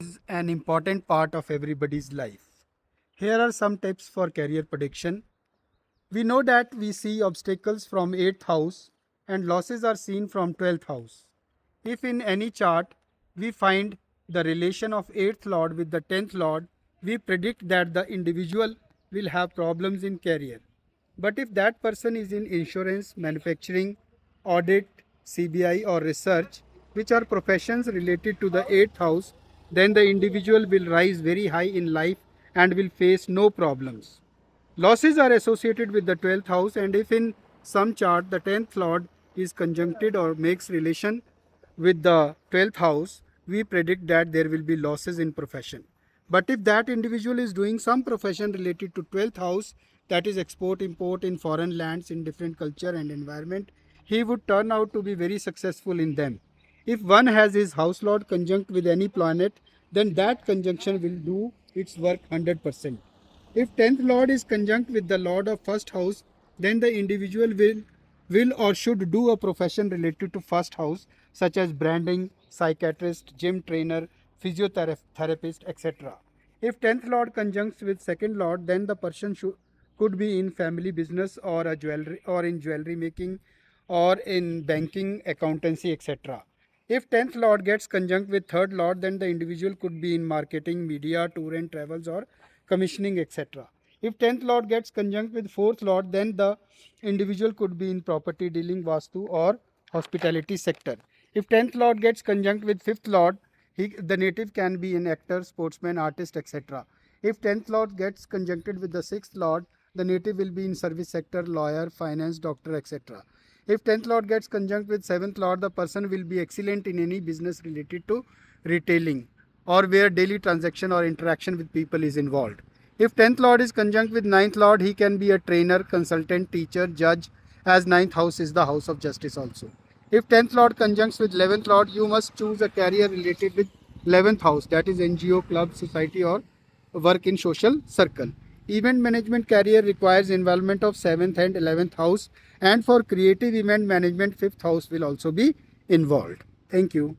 Is an important part of everybody's life. Here are some tips for career prediction. We know that we see obstacles from 8th house and losses are seen from 12th house. If in any chart we find the relation of 8th lord with the 10th lord, we predict that the individual will have problems in career. But if that person is in insurance, manufacturing, audit, CBI or research, which are professions related to the 8th house, then the individual will rise very high in life and will face no problems. Losses are associated with the 12th house, and if in some chart the 10th lord is conjuncted or makes relation with the 12th house, we predict that there will be losses in profession. But if that individual is doing some profession related to 12th house, that is export import in foreign lands in different culture and environment, he would turn out to be very successful in them. If one has his house lord conjunct with any planet, then that conjunction will do its work 100%. If 10th lord is conjunct with the lord of first house, then the individual will or should do a profession related to first house, such as branding, psychiatrist, gym trainer, physiotherapist, etc. If 10th lord conjuncts with second lord, then the person could be in family business or a jewelry or in jewelry making or in banking, accountancy, etc. If 10th lord gets conjunct with third lord, then the individual could be in marketing, media, tour and travels or commissioning, etc. If 10th lord gets conjunct with fourth lord, then the individual could be in property dealing, vastu or hospitality sector. If 10th lord gets conjunct with fifth lord, the native can be an actor, sportsman, artist, etc. If 10th lord gets conjuncted with the sixth lord, the native will be in service sector, lawyer, finance, doctor, etc. If 10th lord gets conjunct with 7th lord, the person will be excellent in any business related to retailing or where daily transaction or interaction with people is involved. If 10th lord is conjunct with ninth lord, he can be a trainer, consultant, teacher, judge, as ninth house is the house of justice also. If 10th lord conjuncts with 11th lord, you must choose a career related with 11th house, that is NGO, club, society or work in social circle. Event management career requires involvement of 7th and 11th house, and for creative event management 5th house will also be involved. Thank you.